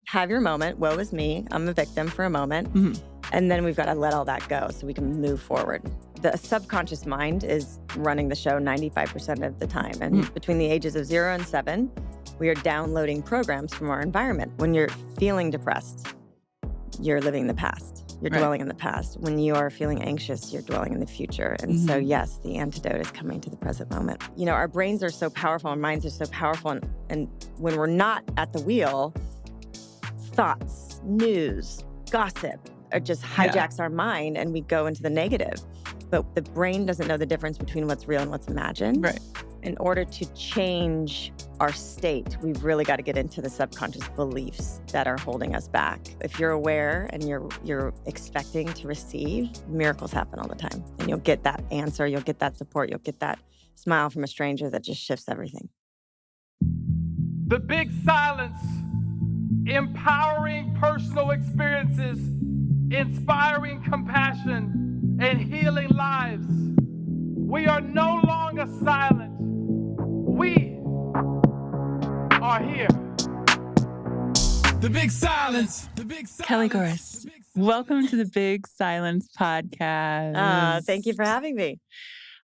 have your moment. Woe is me. I'm a victim for a moment. And then we've got to let all that go so we can move forward. The subconscious mind is running the show 95% of the time. And between the ages of 0 and 7, we are downloading programs from our environment. When you're feeling depressed, you're living in the past. You're dwelling in the past. When you are feeling anxious, you're dwelling in the future. And so, yes, the antidote is coming to the present moment. You know, our brains are so powerful, our minds are so powerful. And when we're not at the wheel, thoughts, news, gossip, it just hijacks our mind and we go into the negative. But the brain doesn't know the difference between what's real and what's imagined. Right. In order to change our state, we've really got to get into the subconscious beliefs that are holding us back. If you're aware and you're expecting to receive, miracles happen all the time. And you'll get that answer, you'll get that support, you'll get that smile from a stranger that just shifts everything. The Big Silence, empowering personal experiences, inspiring compassion, and healing lives. We are no longer silent. We are here. The Big Silence. The Big Silence. Kelly Gores, welcome to the Big Silence podcast. Thank you for having me.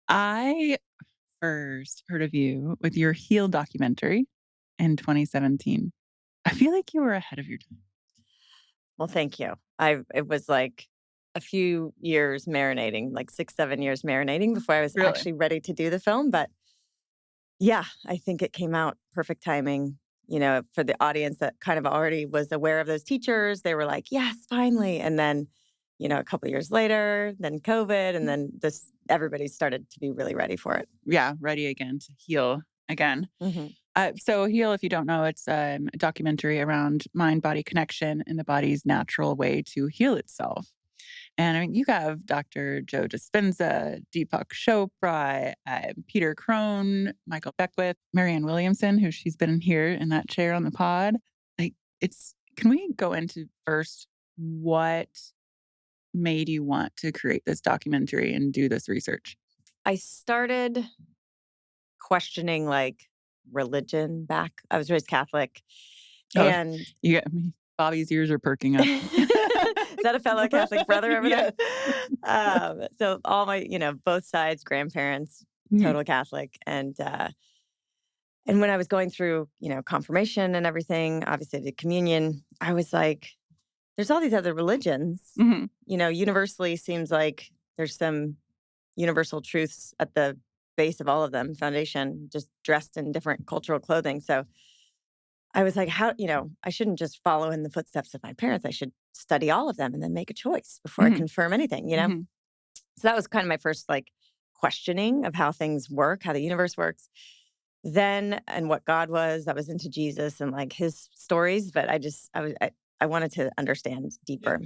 I first heard of you with your Heal documentary in 2017. I feel like you were ahead of your time. Well, thank you. It was like a few years marinating, like 6-7 years marinating before I was actually ready to do the film. But yeah, I think it came out perfect timing, you know, for the audience that kind of already was aware of those teachers. They were like, yes, finally. And then, you know, a couple of years later, then COVID, and then everybody started to be really ready for it. Yeah, ready again to heal again. So Heal, if you don't know, it's a documentary around mind-body connection and the body's natural way to heal itself. And I mean, you have Dr. Joe Dispenza, Deepak Chopra, Peter Crone, Michael Beckwith, Marianne Williamson, who she's been here in that chair on the pod. Can we go into first what made you want to create this documentary and do this research? I started questioning religion back. I was raised Catholic. And you got me. Bobby's ears are perking up. Is that a fellow Catholic brother over there? So all my, both sides, grandparents, total Catholic. And when I was going through, confirmation and everything, obviously the communion, I was like, there's all these other religions. Universally seems like there's some universal truths at the base of all of them, foundation, just dressed in different cultural clothing. So I was like, I shouldn't just follow in the footsteps of my parents. I should study all of them and then make a choice before I confirm anything, So that was kind of my first questioning of how things work, how the universe works. Then, and what God was, I was into Jesus and his stories, but I wanted to understand deeper.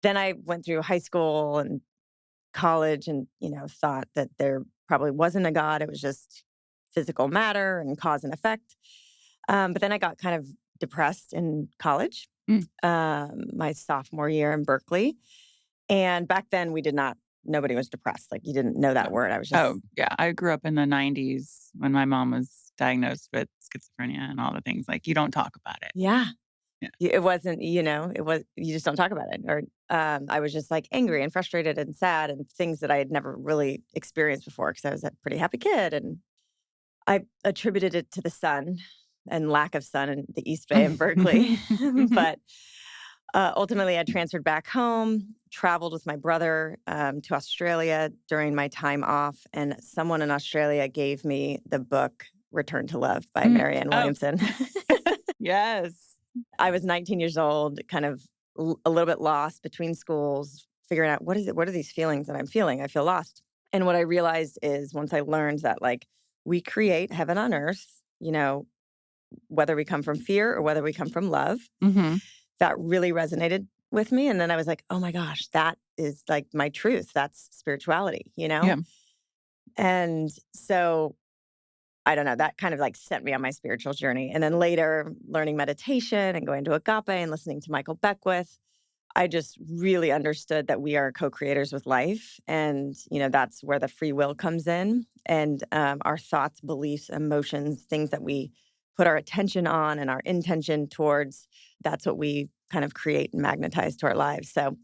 Then I went through high school and college and, thought that there probably wasn't a God. It was just physical matter and cause and effect. But then I got kind of depressed in college, my sophomore year in Berkeley. And back then nobody was depressed. You didn't know that word. I was just... Oh, yeah. I grew up in the 90s when my mom was diagnosed with schizophrenia and all the things. You don't talk about it. Yeah. It wasn't, you just don't talk about it. Or I was just angry and frustrated and sad and things that I had never really experienced before because I was a pretty happy kid. And I attributed it to the sun and lack of sun in the East Bay in Berkeley. But ultimately, I transferred back home, traveled with my brother to Australia during my time off. And someone in Australia gave me the book, Return to Love by Marianne Williamson. Yes. I was 19 years old, kind of a little bit lost between schools, figuring out what are these feelings that I'm feeling? I feel lost. And what I realized is once I learned that we create heaven on earth, whether we come from fear or whether we come from love, that really resonated with me. And then I was like, oh my gosh, that is my truth. That's spirituality, Yeah. And so I don't know, that kind of sent me on my spiritual journey. And then later learning meditation and going to Agape and listening to Michael Beckwith, I just really understood that we are co-creators with life. And, that's where the free will comes in. And our thoughts, beliefs, emotions, things that we put our attention on and our intention towards, that's what we kind of create and magnetize to our lives. So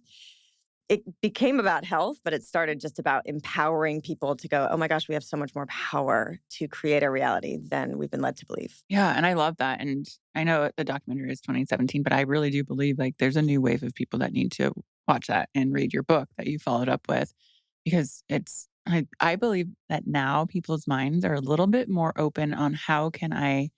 it became about health, but it started just about empowering people to go, oh my gosh, we have so much more power to create a reality than we've been led to believe. Yeah, and I love that. And I know the documentary is 2017, but I really do believe like there's a new wave of people that need to watch that and read your book that you followed up with because I believe that now people's minds are a little bit more open on how can I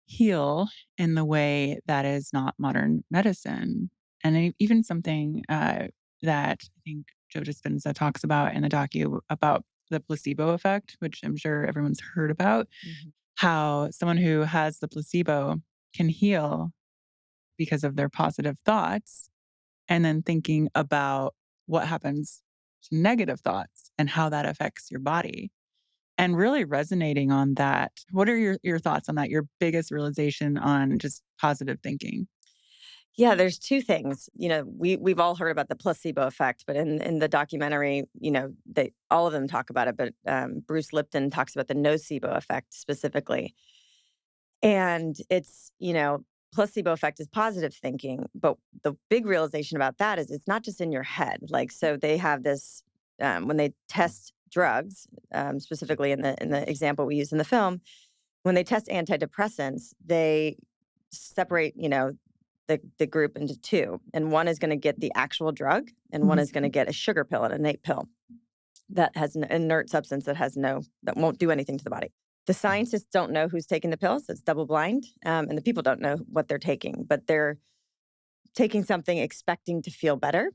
heal in the way that is not modern medicine. And even something that I think Joe Dispenza talks about in the docu about the placebo effect, which I'm sure everyone's heard about, how someone who has the placebo can heal because of their positive thoughts and then thinking about what happens to negative thoughts and how that affects your body and really resonating on that. What are your thoughts on that? Your biggest realization on just positive thinking? Yeah, there's two things. We've all heard about the placebo effect, but in the documentary, they all of them talk about it. But Bruce Lipton talks about the nocebo effect specifically, and it's placebo effect is positive thinking. But the big realization about that is it's not just in your head. Like, so they have this when they test drugs, specifically in the example we use in the film, when they test antidepressants, they separate, the group into two. And one is going to get the actual drug, and one is going to get a sugar pill, an innate pill that has an inert substance that won't do anything to the body. The scientists don't know who's taking the pills. It's double blind. And the people don't know what they're taking, but they're taking something expecting to feel better.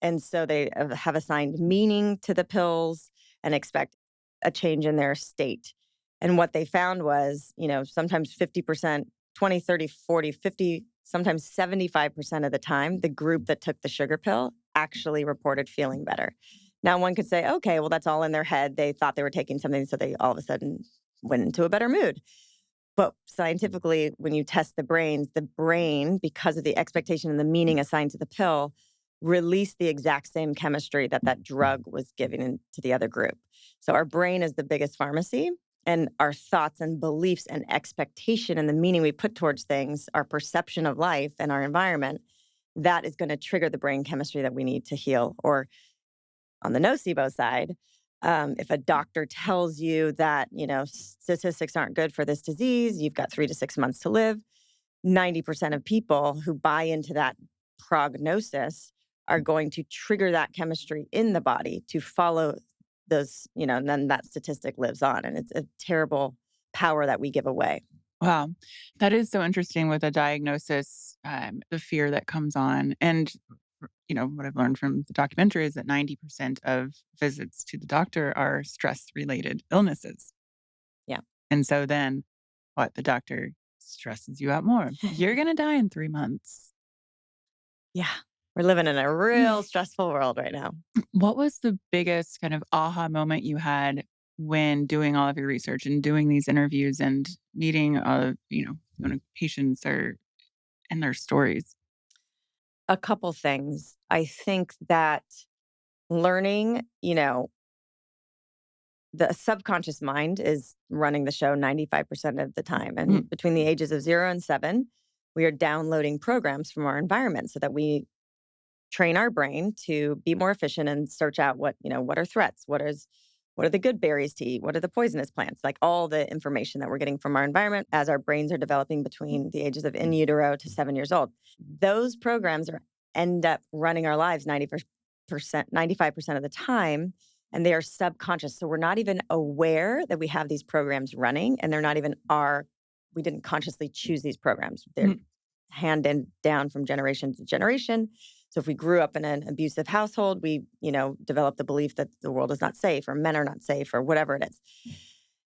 And so they have assigned meaning to the pills and expect a change in their state. And what they found was, sometimes 50%, 20, 30, 40, 50, sometimes 75% of the time, the group that took the sugar pill actually reported feeling better. Now, one could say, okay, well, that's all in their head. They thought they were taking something, so they all of a sudden went into a better mood. But scientifically, when you test the brain, because of the expectation and the meaning assigned to the pill, released the exact same chemistry that drug was giving to the other group. So our brain is the biggest pharmacy, and our thoughts and beliefs and expectation and the meaning we put towards things, our perception of life and our environment, that is going to trigger the brain chemistry that we need to heal. Or on the nocebo side, if a doctor tells you that, statistics aren't good for this disease, you've got 3 to 6 months to live, 90% of people who buy into that prognosis are going to trigger that chemistry in the body to follow those, and then that statistic lives on. And it's a terrible power that we give away. Wow. That is so interesting with a diagnosis, the fear that comes on. And, what I've learned from the documentary is that 90% of visits to the doctor are stress related illnesses. Yeah. And so then what? The doctor stresses you out more. You're going to die in 3 months. Yeah. We're living in a real stressful world right now. What was the biggest kind of aha moment you had when doing all of your research and doing these interviews and meeting, patients and their stories? A couple things. I think that learning, the subconscious mind is running the show 95% of the time. And between the ages of 0 and 7, we are downloading programs from our environment so that we train our brain to be more efficient and search out what are threats, what are the good berries to eat, what are the poisonous plants, like all the information that we're getting from our environment as our brains are developing between the ages of in utero to 7 years old. Those programs end up running our lives 90%, 95% of the time, and they are subconscious. So we're not even aware that we have these programs running, and they're not even we didn't consciously choose these programs. They're handed down from generation to generation. So if we grew up in an abusive household, we, develop the belief that the world is not safe or men are not safe or whatever it is.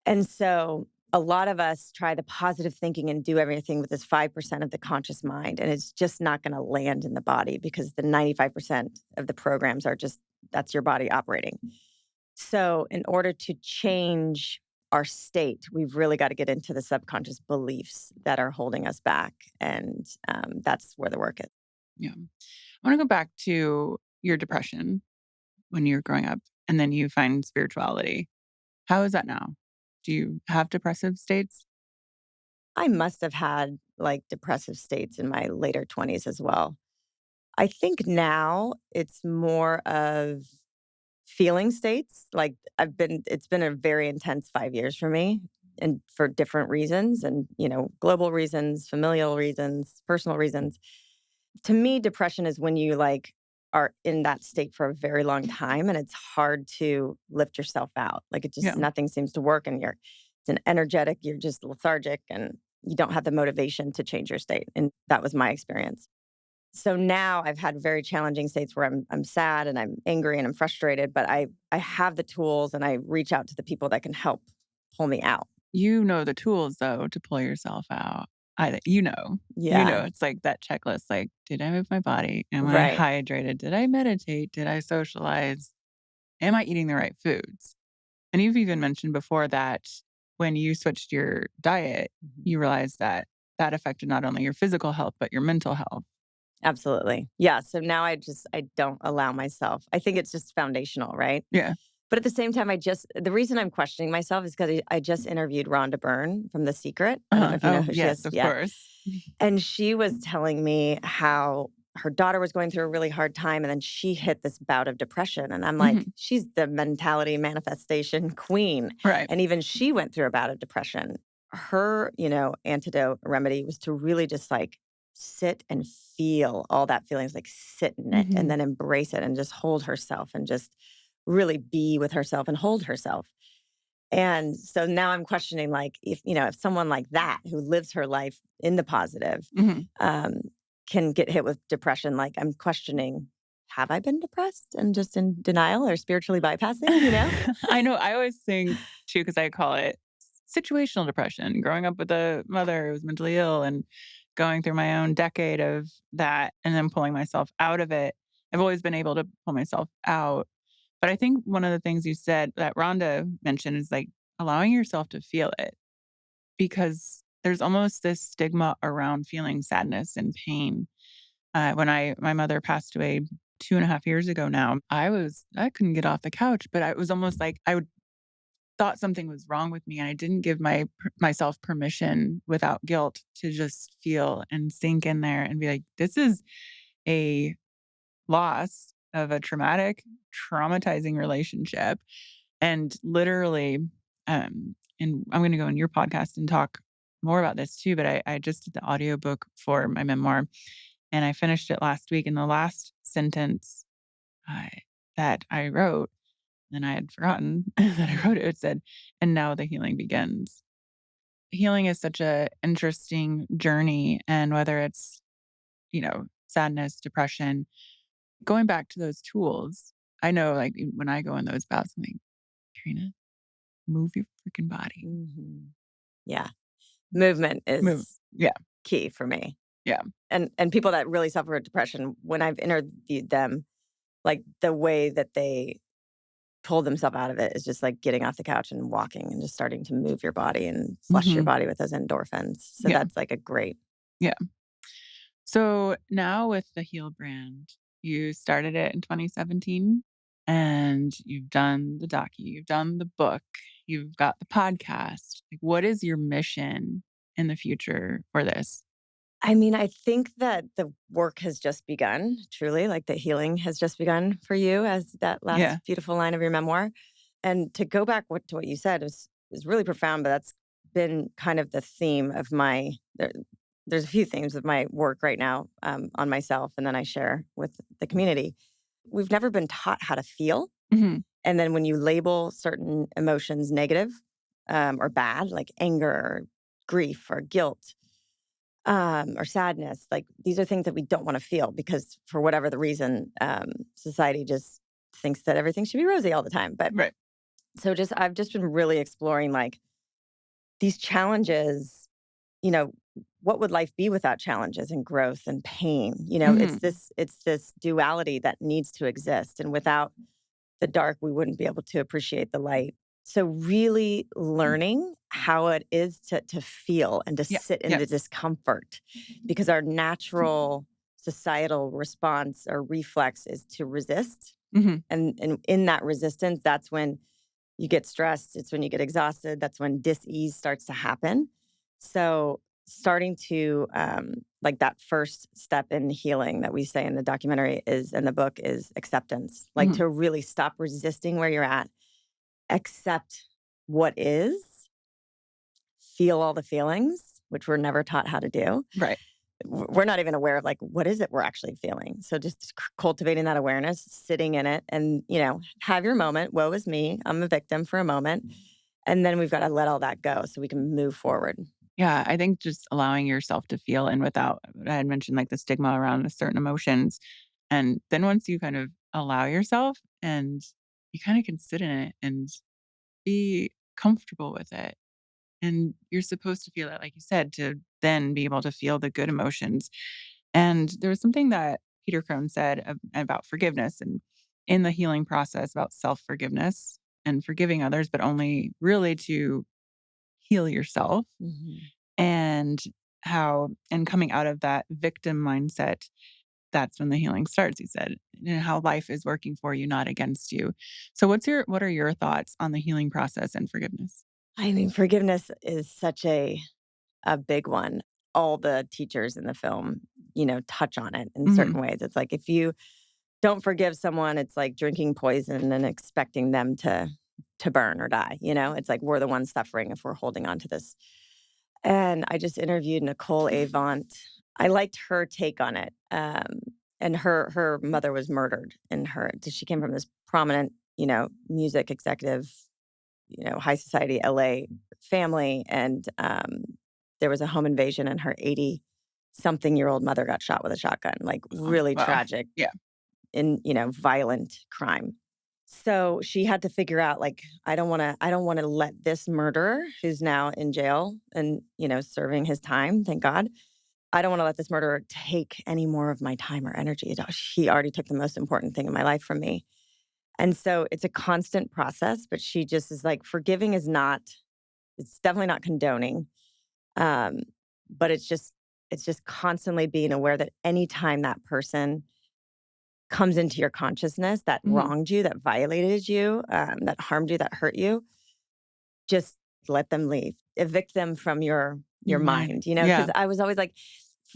And so a lot of us try the positive thinking and do everything with this 5% of the conscious mind. And it's just not going to land in the body because the 95% of the programs are that's your body operating. So in order to change our state, we've really got to get into the subconscious beliefs that are holding us back. And that's where the work is. Yeah. I want to go back to your depression when you were growing up, and then you find spirituality. How is that now? Do you have depressive states? I must have had like depressive states in my later 20s as well. I think now it's more of feeling states. Like it's been a very intense 5 years for me and for different reasons and, global reasons, familial reasons, personal reasons. To me, depression is when you like are in that state for a very long time and it's hard to lift yourself out. Like it just, Yeah. nothing seems to work and it's an energetic, you're just lethargic and you don't have the motivation to change your state. And that was my experience. So now I've had very challenging states where I'm sad and I'm angry and I'm frustrated, but I have the tools and I reach out to the people that can help pull me out. You know the tools, though, to pull yourself out. Yeah. It's like that checklist, like, did I move my body? Am I Right. hydrated? Did I meditate? Did I socialize? Am I eating the right foods? And you've even mentioned before that when you switched your diet, Mhm. you realized that that affected not only your physical health, but your mental health. Absolutely. Yeah. So now I don't allow myself. I think it's just foundational, right? Yeah. But at the same time, the reason I'm questioning myself is because I just interviewed Rhonda Byrne from The Secret. I don't know if you know Oh, who she yes, is. of Yeah. course. And she was telling me how her daughter was going through a really hard time. And then she hit this bout of depression. And I'm like, Mhm. she's the mentality manifestation queen. Right. And even she went through a bout of depression. Her, antidote remedy was to really just like sit and feel all that feelings, like sit in it and Mhm. then embrace it and just hold herself and just really be with herself and hold herself. And so now I'm questioning, like, if someone like that who lives her life in the positive Mhm. um, can get hit with depression, like I'm questioning, have I been depressed and just in denial or spiritually bypassing? I know. I always think too, because I call it situational depression. Growing up with a mother who was mentally ill and going through my own decade of that and then pulling myself out of it. I've always been able to pull myself out. But I think one of the things you said that Rhonda mentioned is like allowing yourself to feel it because there's almost this stigma around feeling sadness and pain. When my mother passed away 2.5 years ago now, I couldn't get off the couch, but I was almost like I would thought something was wrong with me, and I didn't give myself permission without guilt to just feel and sink in there and be like, "This is a loss of a traumatizing relationship." And literally, and I'm gonna go on your podcast and talk more about this too, but I just did the audiobook for my memoir, and I finished it last week, and the last sentence, uh, that I wrote, and I had forgotten that I wrote it, it said, "And now the healing begins." Healing is such a interesting journey, and whether it's, sadness, depression, going back to those tools, I know, like, when I go in those bouts, I'm like, "Karena, move your freaking body. Mhm. Yeah. Movement Move." is Yeah, key for me. yeah. And people that really suffer with depression, when I've interviewed them, like the way that they pull themselves out of it is just like getting off the couch and walking and just starting to move your body and flush your Mhm. body with those endorphins. So Yeah, that's like a great. yeah. So now with the Heal brand, you started it in 2017 and you've done the docu, you've done the book, you've got the podcast. Like, what is your mission in the future for this? I mean, I think that the work has just begun, truly, like the healing has just begun for you, as that last Yeah. beautiful line of your memoir. And to go back to what you said is really profound, but that's been kind of the theme of there's a few themes of my work right now on myself, and then I share with the community. We've never been taught how to feel. Mhm. And then when you label certain emotions negative or bad, like anger or grief or guilt, or sadness, like these are things that we don't want to feel because for whatever the reason, society just thinks that everything should be rosy all the time. But Right. so I've just been really exploring like these challenges, you know, what would life be without challenges and growth and pain? Mhm. It's this duality that needs to exist. And without the dark, we wouldn't be able to appreciate the light. So really learning how it is to feel and to Yeah. sit in Yeah. the discomfort because our natural societal response or reflex is to resist. Mhm. And in that resistance, that's when you get stressed. It's when you get exhausted. That's when dis-ease starts to happen. So starting to like that first step in healing that we say in the documentary is in the book is acceptance. Like to really stop resisting where you're at, accept what is, feel all the feelings, which we're never taught how to do. Right. We're not even aware of like, what is it we're actually feeling? So just cultivating that awareness, sitting in it and, have your moment. Woe is me. I'm a victim for a moment. And then we've got to let all that go so we can move forward. Yeah, I think just allowing yourself to feel and without, I had mentioned like the stigma around certain emotions. And then once you kind of allow yourself and you kind of can sit in it and be comfortable with it. And you're supposed to feel it, like you said, to then be able to feel the good emotions. And there was something that Peter Crone said about forgiveness and in the healing process about self forgiveness and forgiving others, but only really to heal yourself. And and coming out of that victim mindset, that's when the healing starts, he said, and how life is working for you, not against you. So what are your thoughts on the healing process and forgiveness? I mean, forgiveness is such a big one. All the teachers in the film, touch on it in certain ways. It's like if you don't forgive someone, it's like drinking poison and expecting them to burn or die. It's like we're the ones suffering if we're holding on to this. And I just interviewed Nicole Avant. I liked her take on it. And her mother was murdered she came from this prominent, music executive, high society LA family. And there was a home invasion and her 80-something-year-old mother got shot with a shotgun, like really Wow. tragic Yeah. in, violent crime. So she had to figure out like, I don't want to let this murderer who's now in jail and, serving his time, thank God. I don't want to let this murderer take any more of my time or energy. He already took the most important thing in my life from me. And so it's a constant process, but she just is like, forgiving is not, it's definitely not condoning. Um, but it's just constantly being aware that anytime that person comes into your consciousness that wronged you, that violated you, that harmed you, that hurt you, just let them leave. Evict them from your mind, because I was always like,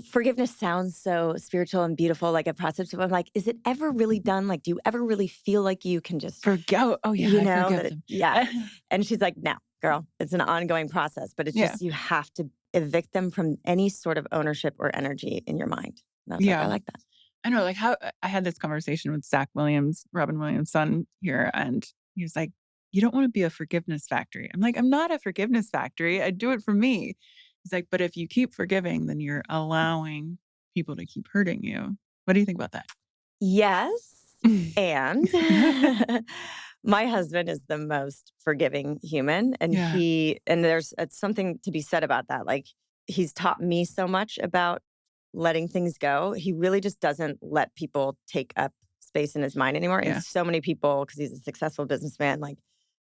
forgiveness sounds so spiritual and beautiful, like a process. I'm like, is it ever really done? Like, do you ever really feel like you can just Forget. Oh yeah, I forgive them. Yeah. And she's like, no, girl, it's an ongoing process, but it's just, you have to evict them from any sort of ownership or energy in your mind. And I was like, I like that. I know, like how I had this conversation with Zach Williams, Robin Williams' son here, and he was like, you don't want to be a forgiveness factory. I'm like, I'm not a forgiveness factory. I do it for me. He's like, but if you keep forgiving, then you're allowing people to keep hurting you. What do you think about that? Yes. And my husband is the most forgiving human. And there's something to be said about that. Like he's taught me so much about letting things go. He really just doesn't let people take up space in his mind anymore. And so many people, because he's a successful businessman, like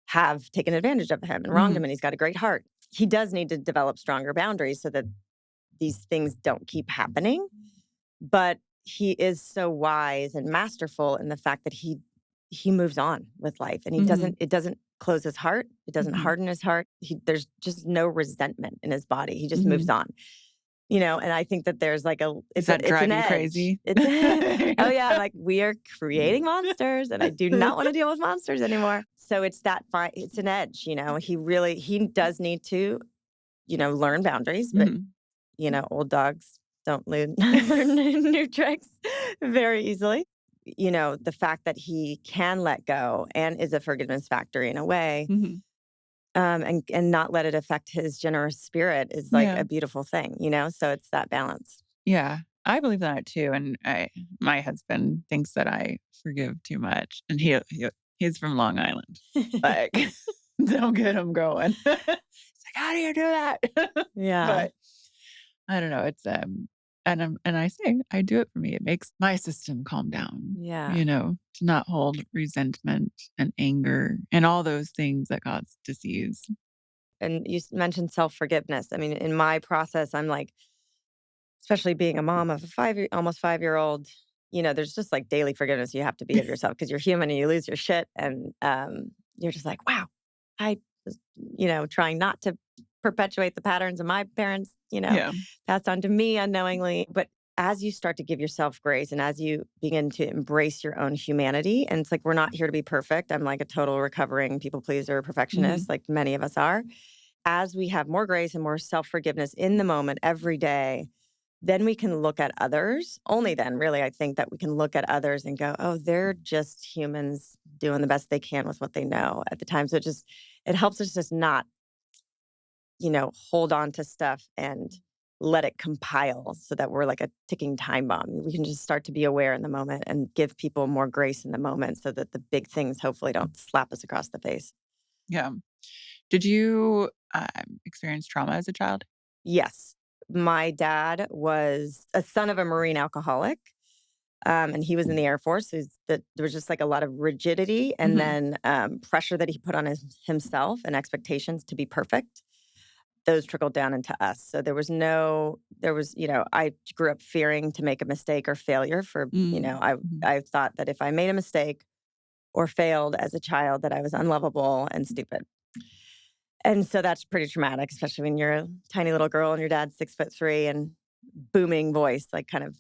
have taken advantage of him and wronged him. And he's got a great heart. He does need to develop stronger boundaries so that these things don't keep happening. But he is so wise and masterful in the fact that he moves on with life and it doesn't close his heart. It doesn't harden his heart. There's just no resentment in his body. He just moves on. And I think that there's like it's an edge. Crazy? Oh yeah, like we are creating monsters, and I do not want to deal with monsters anymore. So it's it's an edge. He does need to, learn boundaries, but old dogs don't learn new tricks very easily. The fact that he can let go and is a forgiveness factory in a way. And not let it affect his generous spirit is like a beautiful thing, so it's that balance. Yeah, I believe that too. And my husband thinks that I forgive too much, and he's from Long Island. Like, don't get him going. It's like, how do you do that? Yeah, but I don't know. It's and I say I do it for me. It makes my system calm down. Yeah, to not hold resentment and anger and all those things that cause disease. And you mentioned self-forgiveness. I mean, in my process, I'm like, especially being a mom of a almost 5-year-old, there's just like daily forgiveness you have to be of yourself because you're human and you lose your shit. And you're just like, wow, I was, trying not to perpetuate the patterns of my parents, Yeah. passed on to me unknowingly. But as you start to give yourself grace and as you begin to embrace your own humanity, and it's like, we're not here to be perfect. I'm like a total recovering people pleaser, perfectionist, like many of us are. As we have more grace and more self-forgiveness in the moment every day, then we can look at others. Only then, really, I think that we can look at others and go, oh, they're just humans doing the best they can with what they know at the time. So it helps us just not, hold on to stuff and let it compile so that we're like a ticking time bomb. We can just start to be aware in the moment and give people more grace in the moment so that the big things hopefully don't slap us across the face. Yeah. Did you experience trauma as a child? Yes. My dad was a son of a Marine alcoholic, and he was in the Air Force. So there was just like a lot of rigidity and then pressure that he put on himself and expectations to be perfect. Those trickled down into us. So I grew up fearing to make a mistake or failure I thought that if I made a mistake or failed as a child, that I was unlovable and stupid. And so that's pretty traumatic, especially when you're a tiny little girl and your dad's 6'3" and booming voice, like kind of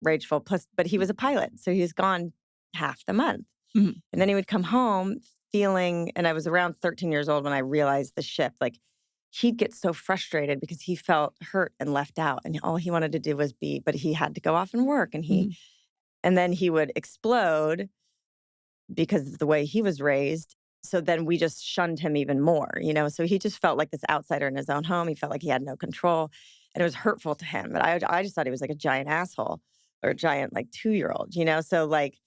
rageful. Plus, but he was a pilot, so he was gone half the month. And then he would come home feeling, and I was around 13 years old when I realized the shift. Like he'd get so frustrated because he felt hurt and left out, and all he wanted to do was be. But he had to go off and work, and then he would explode because of the way he was raised. So then we just shunned him even more, So he just felt like this outsider in his own home. He felt like he had no control, and it was hurtful to him. But I just thought he was like a giant asshole or a giant like 2-year-old, So like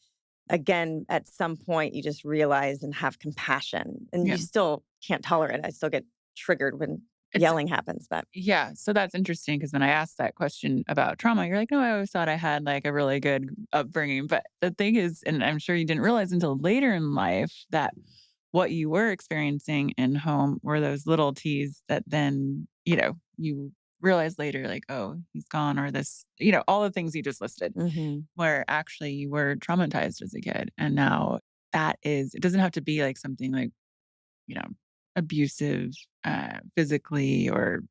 again, at some point you just realize and have compassion, and you still can't tolerate it. I still get triggered when yelling happens, but yeah. So that's interesting because when I asked that question about trauma, you're like, no, I always thought I had like a really good upbringing. But the thing is, and I'm sure you didn't realize until later in life that what you were experiencing in home were those little T's that then, you realize later, like, oh, he's gone, or this, all the things you just listed, where actually you were traumatized as a kid. And now it doesn't have to be like something like, you know, abusive physically or,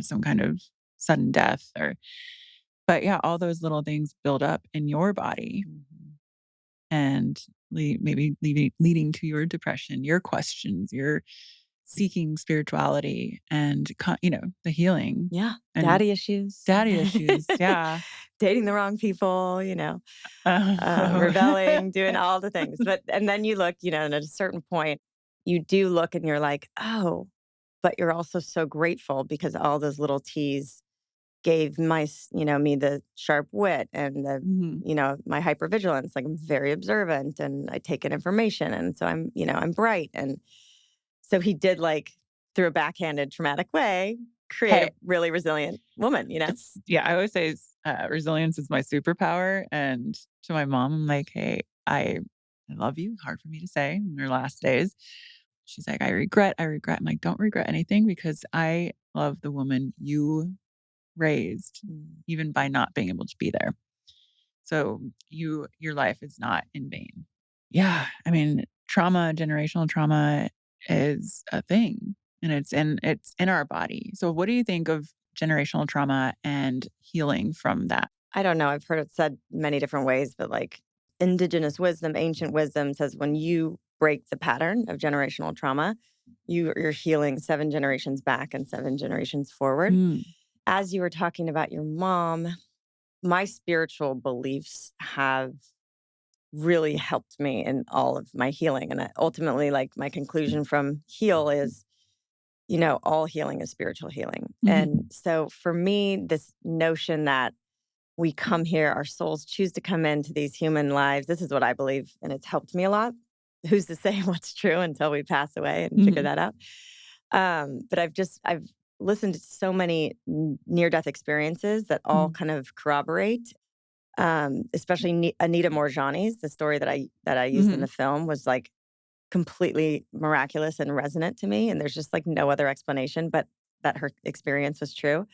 some kind of sudden death but yeah, all those little things build up in your body and maybe leading to your depression, your questions, your seeking spirituality and, the healing. yeah, And daddy issues, daddy issues. Yeah. dating the wrong people, Oh. rebelling, doing all the things. And then you look, and at a certain point, you do look and you're like, oh, but you're also so grateful because all those little T's gave me the sharp wit and my hypervigilance. Like I'm very observant and I take in information. And so I'm bright. And so he did like through a backhanded traumatic way, create a Hey, really resilient woman, I always say resilience is my superpower. And to my mom, I'm like, hey, I love you. Hard for me to say in her last days. She's like, I regret. I'm like, don't regret anything because I love the woman you raised, even by not being able to be there. So your life is not in vain. Yeah. I mean, generational trauma is a thing and it's in our body. So what do you think of generational trauma and healing from that? I don't know. I've heard it said many different ways, but like indigenous wisdom, ancient wisdom says when you break the pattern of generational trauma, you're healing 7 generations back and 7 generations forward. As you were talking about your mom, my spiritual beliefs have really helped me in all of my healing. And ultimately, like my conclusion from heal is, all healing is spiritual healing. And so for me, this notion that we come here, our souls choose to come into these human lives. This is what I believe, and it's helped me a lot. Who's to say what's true until we pass away and figure that out? But I've listened to so many near-death experiences that all kind of corroborate. Especially Anita Morjani's, the story that I used in the film was like completely miraculous and resonant to me. And there's just like no other explanation, but that her experience was true.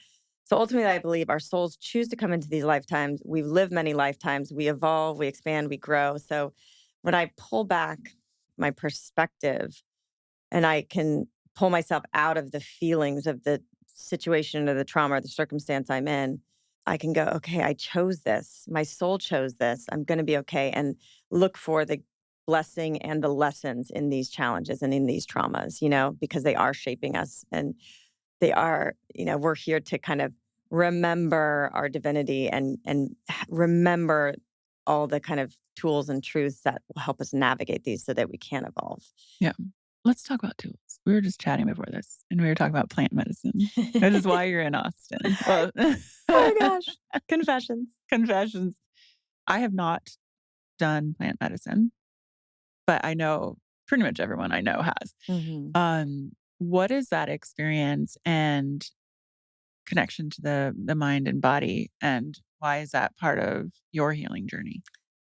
So ultimately, I believe our souls choose to come into these lifetimes. We live many lifetimes. We evolve, we expand, we grow. So when I pull back my perspective and I can pull myself out of the feelings of the situation or the trauma or the circumstance I'm in, I can go, okay, I chose this. My soul chose this. I'm going to be okay. And look for the blessing and the lessons in these challenges and in these traumas, because they are shaping us and they are, we're here to kind of remember our divinity and remember all the kind of tools and truths that will help us navigate these so that we can evolve. Yeah. Let's talk about tools. We were just chatting before this and we were talking about plant medicine. That is why you're in Austin. Well, oh my gosh. Confessions. Confessions. I have not done plant medicine, but I know pretty much everyone I know has. Mm-hmm. What is that experience and connection to the mind and body, and why is that part of your healing journey?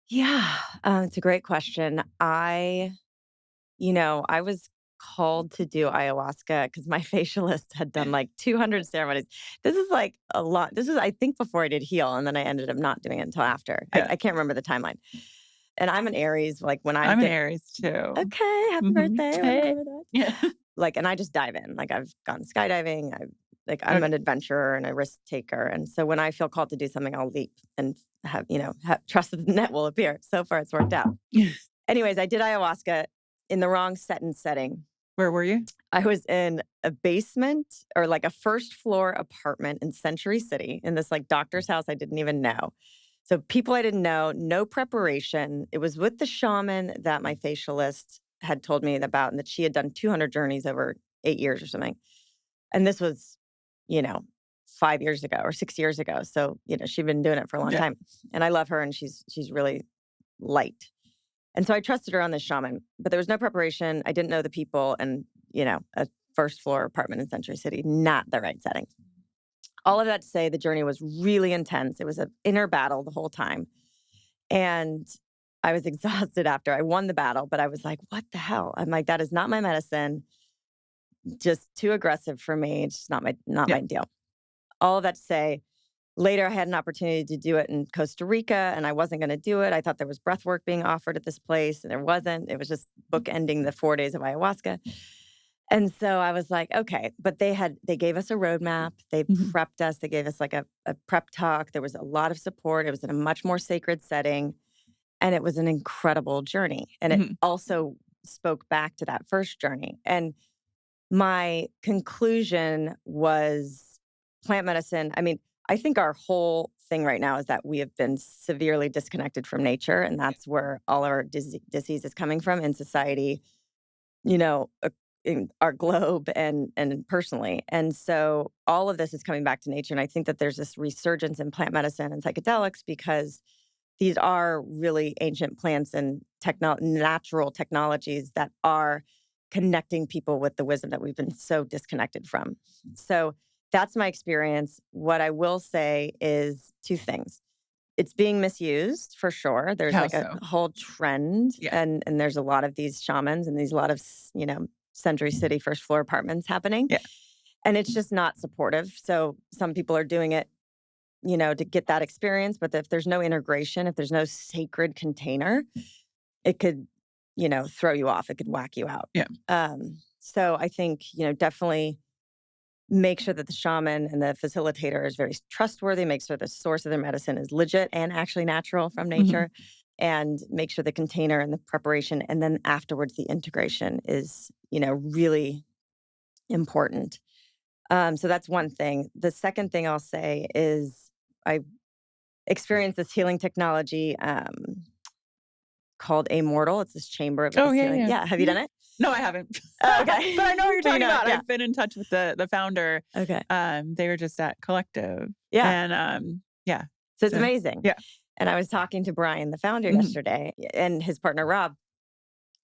Yeah, it's a great question. I was called to do ayahuasca because my facialist had done like 200 ceremonies. This is like a lot. This is, I think, before I did heal, and then I ended up not doing it until after. Yeah. I can't remember the timeline. And I'm an Aries. Like when I'm an Aries too. Okay, happy birthday. Hey. Yeah. And I just dive in. Like I've gone skydiving. I'm an adventurer and a risk taker. And so when I feel called to do something, I'll leap and trust that the net will appear. So far, it's worked out. Anyways, I did ayahuasca in the wrong setting. Where were you? I was in a basement or like a first floor apartment in Century City in this like doctor's house I didn't even know. So people I didn't know, no preparation. It was with the shaman that my facialist had told me about and that she had done 200 journeys over 8 years or something. And this was, 5 years ago or 6 years ago. So, she'd been doing it for a long time. And I love her and she's really light. And so I trusted her on this shaman, but there was no preparation. I didn't know the people and, a first floor apartment in Century City, not the right setting. All of that to say the journey was really intense. It was an inner battle the whole time. And I was exhausted after I won the battle, but I was like, what the hell? I'm like, that is not my medicine. Just too aggressive for me. It's just not my deal. All of that to say, later I had an opportunity to do it in Costa Rica and I wasn't going to do it. I thought there was breath work being offered at this place and there wasn't. It was just bookending the 4 days of ayahuasca. And so I was like, okay, but they gave us a roadmap. They prepped us. They gave us like a prep talk. There was a lot of support. It was in a much more sacred setting. And it was an incredible journey. And it also spoke back to that first journey. And my conclusion was plant medicine. I mean, I think our whole thing right now is that we have been severely disconnected from nature. And that's where all our disease is coming from in society, in our globe and personally. And so all of this is coming back to nature. And I think that there's this resurgence in plant medicine and psychedelics because these are really ancient plants and natural technologies that are connecting people with the wisdom that we've been so disconnected from. So that's my experience. What I will say is 2 things. It's being misused for sure. There's a whole trend and there's a lot of these shamans and a lot of, Century City first floor apartments happening. Yeah. And it's just not supportive. So some people are doing it, to get that experience. But if there's no integration, if there's no sacred container, it could, throw you off. It could whack you out. Yeah. So I think, definitely make sure that the shaman and the facilitator is very trustworthy, make sure the source of their medicine is legit and actually natural from nature, and make sure the container and the preparation, and then afterwards the integration is, really important. So that's one thing. The second thing I'll say is I experienced this healing technology called Immortal. It's this chamber of healing. Yeah. Have you done it? No, I haven't. Okay. But I know what you're talking about. Yeah. I've been in touch with the founder. Okay. They were just at Collective. Yeah. And So it's amazing. Yeah. And I was talking to Brian, the founder, yesterday, and his partner, Rob,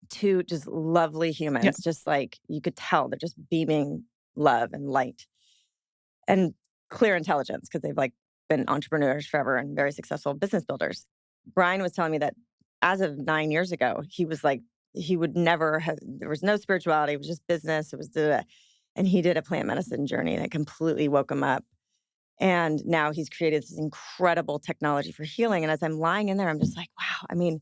2 just lovely humans. Just like you could tell they're just beaming love and light and clear intelligence because they've been entrepreneurs forever and very successful business builders. Brian was telling me that as of 9 years ago, he was like, he would never have, there was no spirituality. It was just business. It was, and he did a plant medicine journey and it completely woke him up. And now he's created this incredible technology for healing. And as I'm lying in there, I'm just like, wow. I mean,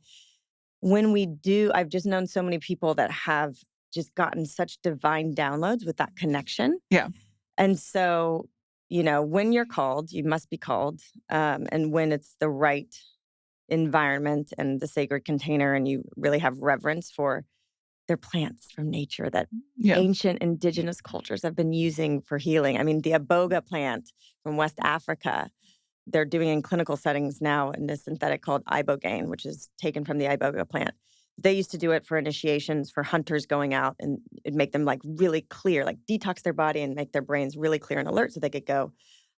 when we do, I've just known so many people that have just gotten such divine downloads with that connection. Yeah. And so, when you're called, you must be called. And when it's the right environment and the sacred container, and you really have reverence for their plants from nature that ancient indigenous cultures have been using for healing. I mean, the iboga plant from West Africa, they're doing in clinical settings now in this synthetic called ibogaine, which is taken from the iboga plant. They used to do it for initiations for hunters going out, and it'd make them like really clear, like detox their body and make their brains really clear and alert so they could go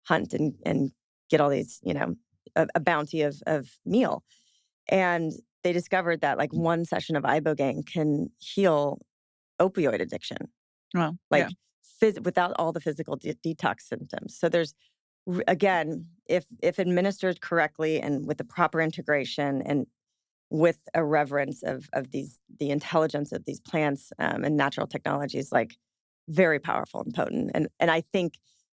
hunt and get all these, a bounty of meal. And they discovered that like one session of ibogaine can heal opioid addiction. Well, without all the physical detox symptoms. So there's, again, if administered correctly and with the proper integration and with a reverence of the intelligence of these plants and natural technologies, like very powerful and potent. And I think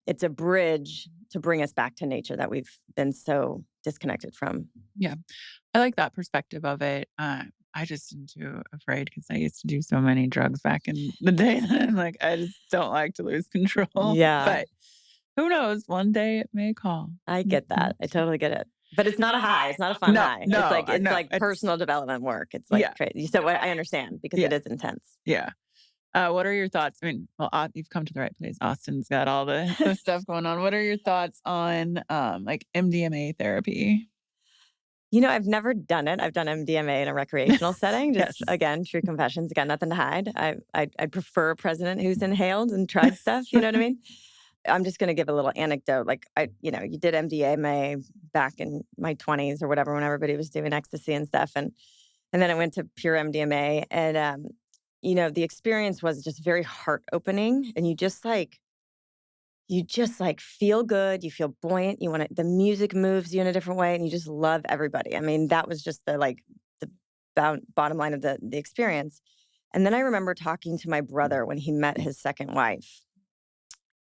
it's a bridge to bring us back to nature that we've been so disconnected from. Yeah. I like that perspective of it. I just am too afraid because I used to do so many drugs back in the day. And I'm like, I just don't like to lose control. Yeah. But who knows? One day it may call. I get that. I totally get it. But it's not a high. It's not a fun high. No, it's like personal development work. It's like crazy. So I understand because it is intense. Yeah. What are your thoughts? I mean, well, you've come to the right place. Austin's got all the stuff going on. What are your thoughts on like MDMA therapy? I've never done it. I've done MDMA in a recreational setting. Just again, true confessions. Got nothing to hide. I prefer a president who's inhaled and tried stuff. You know what I mean? I'm just going to give a little anecdote. Like you did MDMA back in my 20s or whatever, when everybody was doing ecstasy and stuff, and then I went to pure MDMA, and the experience was just very heart opening, and you just feel good. You feel buoyant. The music moves you in a different way, and you just love everybody. I mean, that was just the bottom line of the experience. And then I remember talking to my brother when he met his second wife.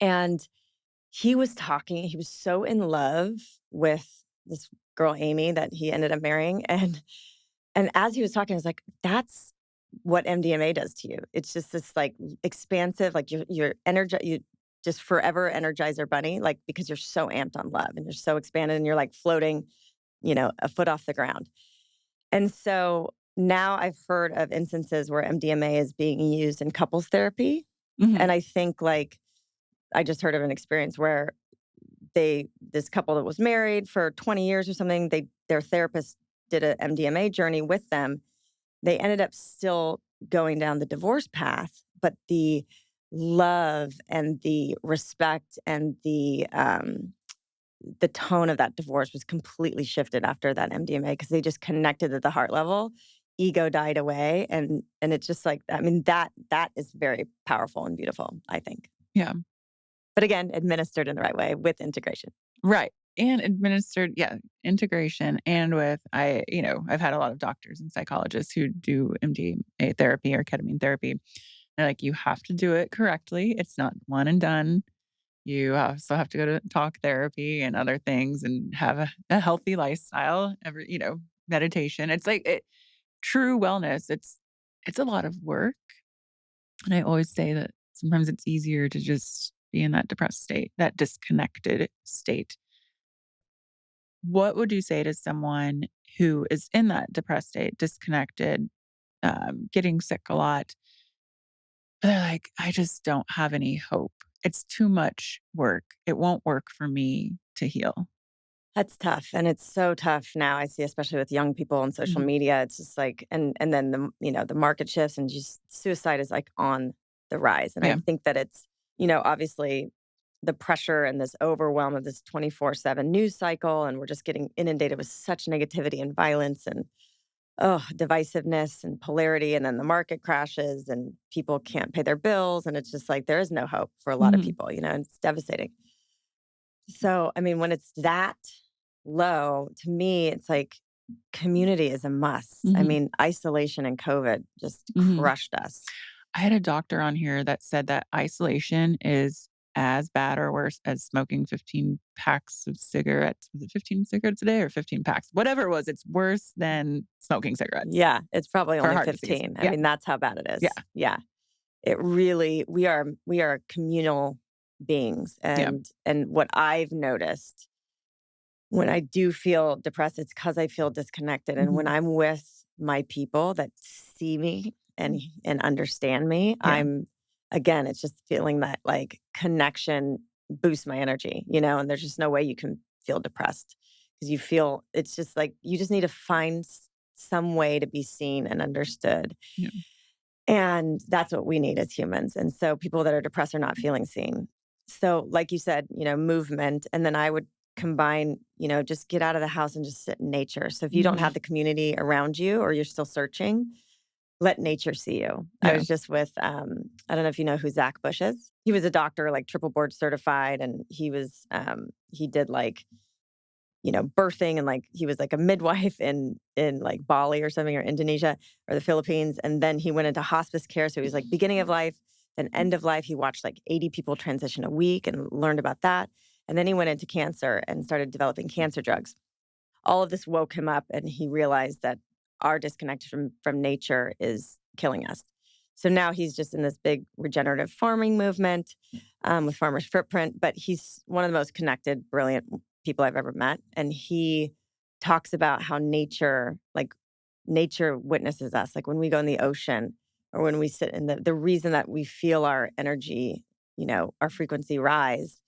And he was so in love with this girl, Amy, that he ended up marrying. And as he was talking, I was like, that's what MDMA does to you. It's just this like expansive, like your energy, you just forever Energizer bunny, like, because you're so amped on love and you're so expanded and you're like floating, a foot off the ground. And so now I've heard of instances where MDMA is being used in couples therapy. Mm-hmm. And I think I just heard of an experience where this couple that was married for 20 years or something, their therapist did an MDMA journey with them. They ended up still going down the divorce path, but the love and the respect and the tone of that divorce was completely shifted after that MDMA, because they just connected at the heart level. Ego died away, and it's just like, I mean, that is very powerful and beautiful, I think. Yeah. But again, administered in the right way with integration. Right. And administered, integration. And with, I've had a lot of doctors and psychologists who do MDMA therapy or ketamine therapy. They're like, you have to do it correctly. It's not one and done. You also have to go to talk therapy and other things and have a healthy lifestyle, meditation. It's like true wellness. It's a lot of work. And I always say that sometimes it's easier to just be in that depressed state, that disconnected state. What would you say to someone who is in that depressed state, disconnected, getting sick a lot? They're like, I just don't have any hope. It's too much work. It won't work for me to heal. That's tough. And it's so tough now. I see, especially with young people on social media, it's just like, and then the market shifts, and just suicide is like on the rise. And I think that it's, obviously the pressure and this overwhelm of this 24/7 news cycle. And we're just getting inundated with such negativity and violence and divisiveness and polarity. And then the market crashes and people can't pay their bills. And it's just like, there is no hope for a lot of people, and it's devastating. So, I mean, when it's that low, to me, it's like community is a must. I mean, isolation and COVID just crushed us. I had a doctor on here that said that isolation is as bad or worse as smoking 15 packs of cigarettes. Was it 15 cigarettes a day or 15 packs? Whatever it was, it's worse than smoking cigarettes. Yeah, it's probably only 15. I mean, that's how bad it is. Yeah. it really, we are communal beings. And what I've noticed when I do feel depressed, it's because I feel disconnected. And when I'm with my people that see me and understand me, I'm, again, it's just feeling that like connection boosts my energy, and there's just no way you can feel depressed because you feel, it's just like, you just need to find some way to be seen and understood. Yeah. And that's what we need as humans. And so people that are depressed are not feeling seen. So like you said, movement. And then I would combine, just get out of the house and just sit in nature. So if you don't have the community around you or you're still searching, let nature see you. Yeah. I was just with, I don't know if you know who Zach Bush is. He was a doctor, like triple board certified. And he was, he did like, birthing, and like he was like a midwife in like Bali or something, or Indonesia or the Philippines. And then he went into hospice care. So he was like beginning of life, then end of life. He watched like 80 people transition a week and learned about that. And then he went into cancer and started developing cancer drugs. All of this woke him up, and he realized that our disconnection from nature is killing us. So now he's just in this big regenerative farming movement with Farmer's Footprint. But he's one of the most connected, brilliant people I've ever met. And he talks about how nature witnesses us. Like when we go in the ocean or when we sit in the reason that we feel our energy, our frequency rise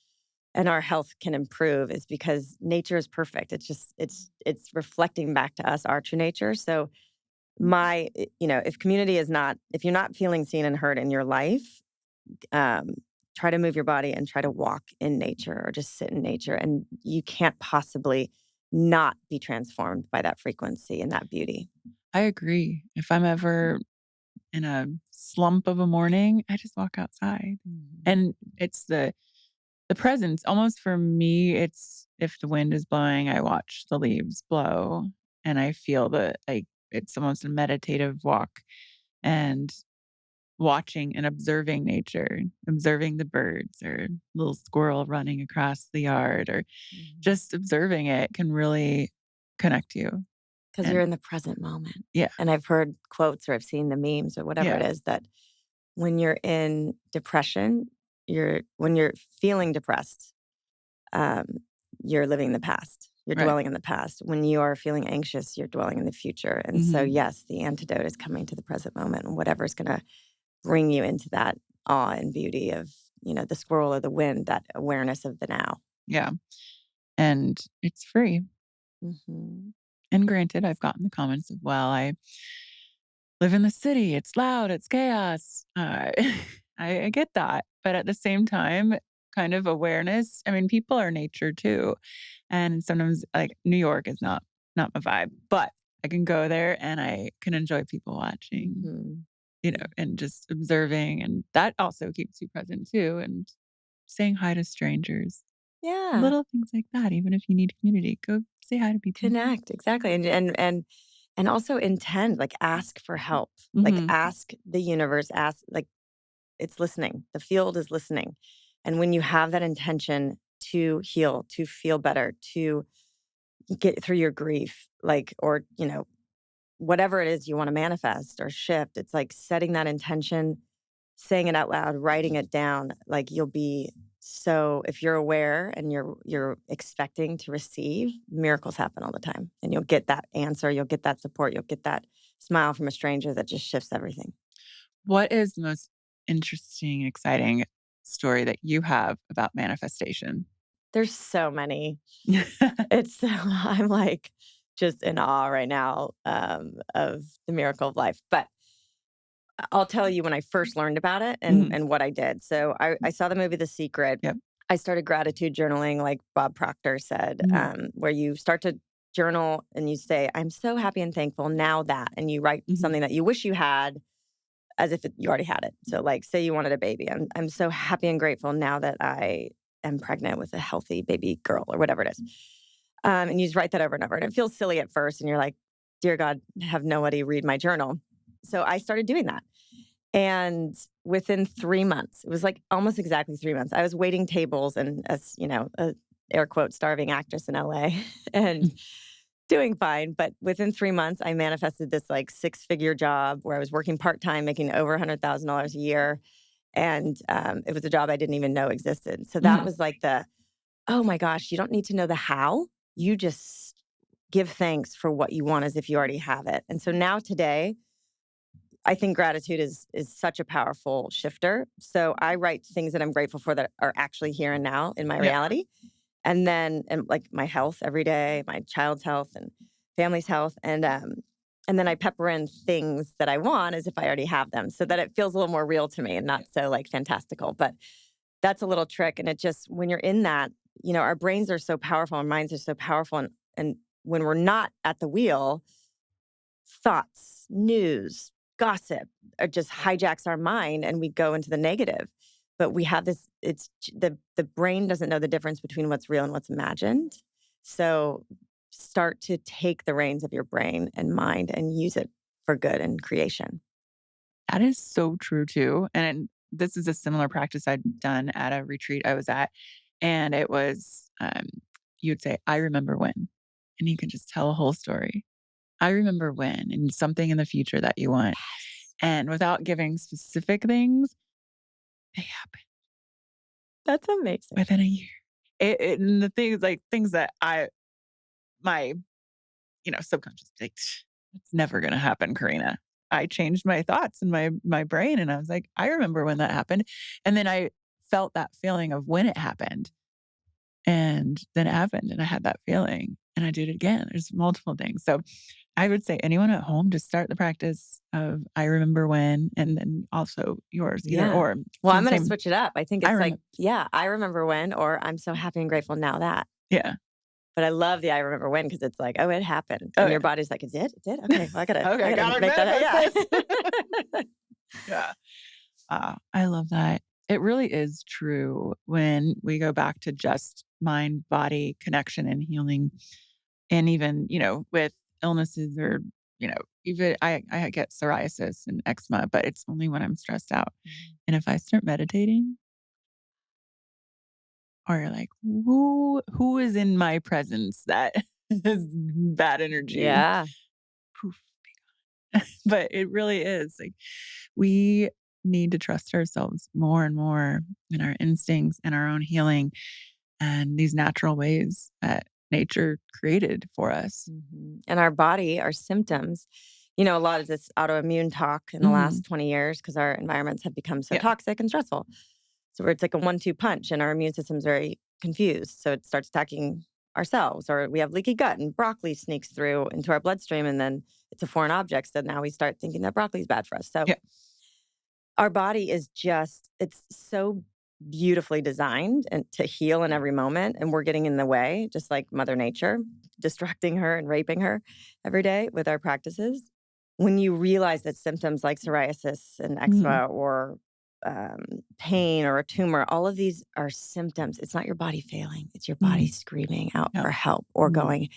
and our health can improve is because nature is perfect. It's just, it's reflecting back to us our true nature. So if community is not, if you're not feeling seen and heard in your life, try to move your body and try to walk in nature or just sit in nature. And you can't possibly not be transformed by that frequency and that beauty. I agree. If I'm ever in a slump of a morning, I just walk outside. And it's the presence. Almost for me, it's if the wind is blowing, I watch the leaves blow and I feel it's almost a meditative walk and watching and observing nature, observing the birds or little squirrel running across the yard or just observing it can really connect you. Because you're in the present moment. Yeah. And I've heard quotes or I've seen the memes or whatever it is that when you're in depression, when you're feeling depressed, you're living in the past. You're dwelling in the past. When you are feeling anxious, you're dwelling in the future. And so, yes, the antidote is coming to the present moment and whatever's going to bring you into that awe and beauty of, the squirrel or the wind, that awareness of the now. Yeah. And it's free. And granted, I've gotten the comments of, well, I live in the city. It's loud. It's chaos. I get that. But at the same time, kind of awareness. I mean, people are nature too. And sometimes like New York is not my vibe, but I can go there and I can enjoy people watching, and just observing. And that also keeps you present too. And saying hi to strangers. Yeah. Little things like that. Even if you need community, go say hi to people. Connect. Exactly. And also intend, like ask for help, like ask the universe, like it's listening. The field is listening. And when you have that intention to heal, to feel better, to get through your grief, like, or, whatever it is you want to manifest or shift, it's like setting that intention, saying it out loud, writing it down. Like you'll be so, if you're aware and you're expecting to receive, miracles happen all the time. And you'll get that answer, you'll get that support, you'll get that smile from a stranger that just shifts everything. What is the most interesting, exciting story that you have about manifestation? There's so many. I'm like just in awe right now of the miracle of life. But I'll tell you when I first learned about it and what I did. So I saw the movie The Secret. Yep. I started gratitude journaling, like Bob Proctor said, where you start to journal and you say, I'm so happy and thankful now that, and you write something that you wish you had as if you already had it. So like, say you wanted a baby. I'm so happy and grateful now that I am pregnant with a healthy baby girl or whatever it is. And you just write that over and over. And it feels silly at first. And you're like, dear God, have nobody read my journal. So I started doing that. And within 3 months, it was like almost exactly 3 months, I was waiting tables and as, a air quote, starving actress in LA. And doing fine. But within 3 months, I manifested this like 6-figure job where I was working part-time, making over $100,000 a year. And it was a job I didn't even know existed. So that was like oh my gosh, you don't need to know the how. You just give thanks for what you want as if you already have it. And so now today, I think gratitude is such a powerful shifter. So I write things that I'm grateful for that are actually here and now in my reality. And then like my health every day, my child's health and family's health. And then I pepper in things that I want as if I already have them so that it feels a little more real to me and not so like fantastical. But that's a little trick. And it just, when you're in that, our brains are so powerful, our minds are so powerful. And when we're not at the wheel, thoughts, news, gossip just hijacks our mind and we go into the negative. But we have this, the brain doesn't know the difference between what's real and what's imagined. So start to take the reins of your brain and mind and use it for good and creation. That is so true too. And this is a similar practice I'd done at a retreat I was at. And it was, you'd say, I remember when, and you can just tell a whole story. I remember when, and something in the future that you want. And without giving specific things, they happen That's amazing. within a year. And the things that my, subconscious thinks, it's never going to happen, Karena. I changed my thoughts and my brain. And I was like, I remember when that happened. And then I felt that feeling of when it happened. And then it happened and I had that feeling and I did it again. There's multiple things. So I would say anyone at home to start the practice of I remember when, and then also yours, either or. Well, So I'm going to same- switch it up. I think it's I remember when, or I'm so happy and grateful now that. Yeah. But I love the I remember when because it's like, oh, it happened. And your body's like, it did? It did? Okay, well, I gotta make that. Yeah. I love that. It really is true when we go back to just mind-body connection and healing. And even, with illnesses or, even I get psoriasis and eczema, but it's only when I'm stressed out. And if I start meditating, or you're like, who is in my presence that is bad energy? Yeah. Poof, be gone. But it really is like we need to trust ourselves more and more in our instincts and our own healing and these natural ways that nature created for us. And our body, our symptoms, a lot of this autoimmune talk in the last 20 years because our environments have become so toxic and stressful. So where it's like a 1-2 punch and our immune system's very confused. So it starts attacking ourselves, or we have leaky gut and broccoli sneaks through into our bloodstream and then it's a foreign object. So now we start thinking that broccoli is bad for us. So our body is it's so beautifully designed and to heal in every moment. And we're getting in the way, just like Mother Nature, distracting her and raping her every day with our practices. When you realize that symptoms like psoriasis and eczema or pain or a tumor, all of these are symptoms. It's not your body failing. It's your body screaming out for help or going,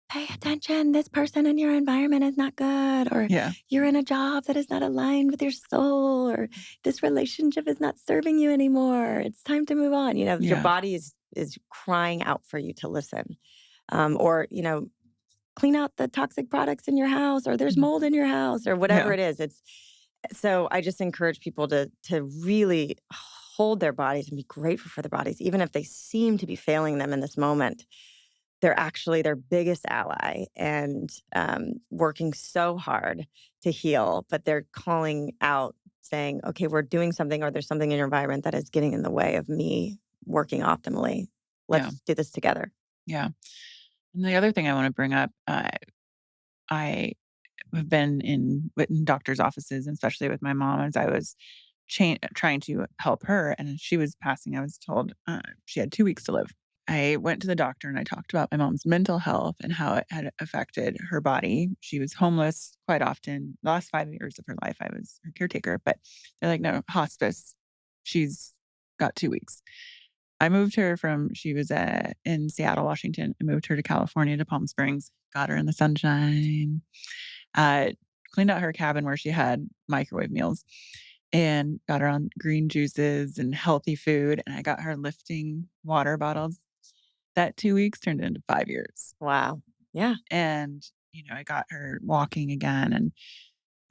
pay attention. This person in your environment is not good. Or you're in a job that is not aligned with your soul. Or this relationship is not serving you anymore. It's time to move on. Your body is crying out for you to listen. Or clean out the toxic products in your house, or there's mold in your house, or whatever it is. So I just encourage people to really hold their bodies and be grateful for their bodies, even if they seem to be failing them in this moment. They're actually their biggest ally and working so hard to heal, but they're calling out saying, okay, we're doing something, or there's something in your environment that is getting in the way of me working optimally. Let's do this together. Yeah. And the other thing I want to bring up, I have been in doctor's offices, especially with my mom, as I was trying to help her, and she was passing. I was told she had 2 weeks to live. I went to the doctor and I talked about my mom's mental health and how it had affected her body. She was homeless quite often. The last 5 years of her life, I was her caretaker, but they're like, no, hospice. She's got 2 weeks. I moved her she was in Seattle, Washington. I moved her to California, to Palm Springs, got her in the sunshine, cleaned out her cabin where she had microwave meals, and got her on green juices and healthy food. And I got her lifting water bottles. That 2 weeks turned into 5 years. Wow. Yeah. And, I got her walking again, and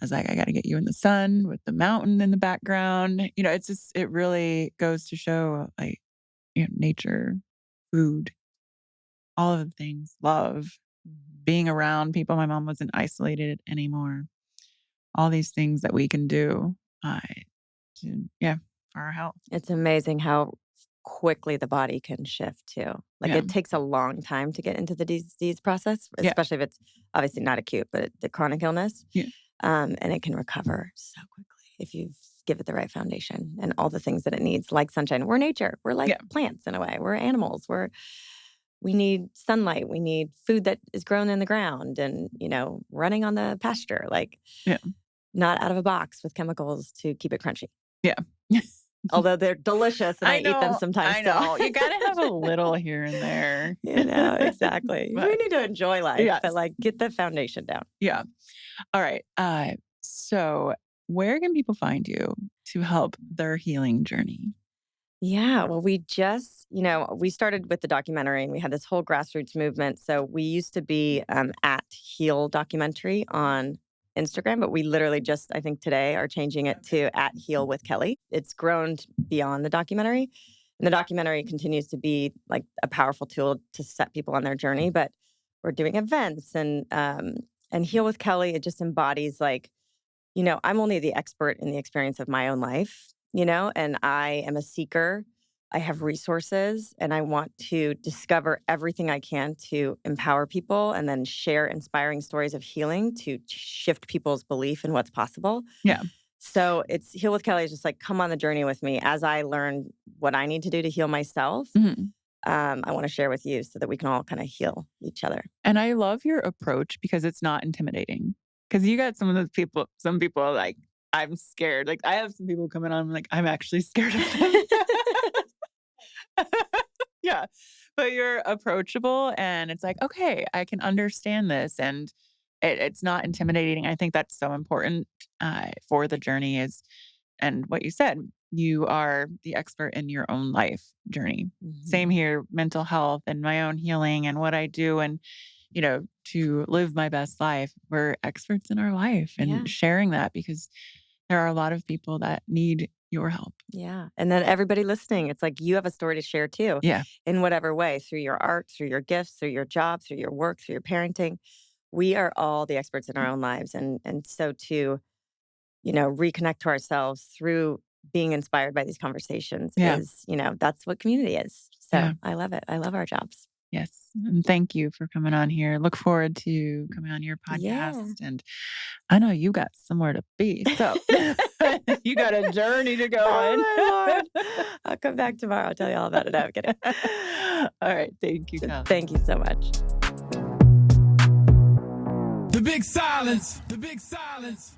I was like, I got to get you in the sun with the mountain in the background. It's just, it really goes to show like, nature, food, all of the things, love, being around people. My mom wasn't isolated anymore. All these things that we can do, for our health. It's amazing how quickly the body can shift too. Like Yeah. it takes a long time to get into the disease process, especially if it's obviously not acute, but the chronic illness. Yeah. And it can recover so quickly if you give it the right foundation and all the things that it needs, like sunshine. We're nature. We're like plants in a way. We're animals. We need sunlight. We need food that is grown in the ground and, running on the pasture, like not out of a box with chemicals to keep it crunchy. Yeah. Although they're delicious and I eat them sometimes. I know. You got to have a little here and there. Exactly. We need to enjoy life, but like get the foundation down. Yeah. All right. So where can people find you to help their healing journey? Yeah. Well, we just, we started with the documentary and we had this whole grassroots movement. So we used to be at Heal Documentary on Instagram, but we literally just, I think today, are changing it to at Heal with Kelly. It's grown beyond the documentary. And the documentary continues to be like a powerful tool to set people on their journey. But we're doing events and Heal with Kelly, it just embodies like, I'm only the expert in the experience of my own life, and I am a seeker. I have resources and I want to discover everything I can to empower people and then share inspiring stories of healing to shift people's belief in what's possible. Yeah. So it's Heal with Kelly is just like, come on the journey with me as I learn what I need to do to heal myself. Mm-hmm. I want to share with you so that we can all kind of heal each other. And I love your approach because it's not intimidating. Because you got some people are like, I'm scared. Like I have some people coming on, I'm like, I'm actually scared of them. Yeah. But you're approachable and it's like, okay, I can understand this. And it's not intimidating. I think that's so important for the journey and what you said, you are the expert in your own life journey. Mm-hmm. Same here, mental health and my own healing and what I do. And, to live my best life, we're experts in our life and sharing that because there are a lot of people that need your help. Yeah. And then everybody listening, it's like you have a story to share too. Yeah. In whatever way, through your art, through your gifts, through your job, through your work, through your parenting. We are all the experts in our own lives. And so to, reconnect to ourselves through being inspired by these conversations is, that's what community is. So I love it. I love our jobs. Yes. And thank you for coming on here. Look forward to coming on your podcast. And I know you got somewhere to be. So you got a journey to go on. My Lord. I'll come back tomorrow. I'll tell you all about it. I'm kidding. All right. Thank you, Kelly. Thank you so much. The big silence. The big silence.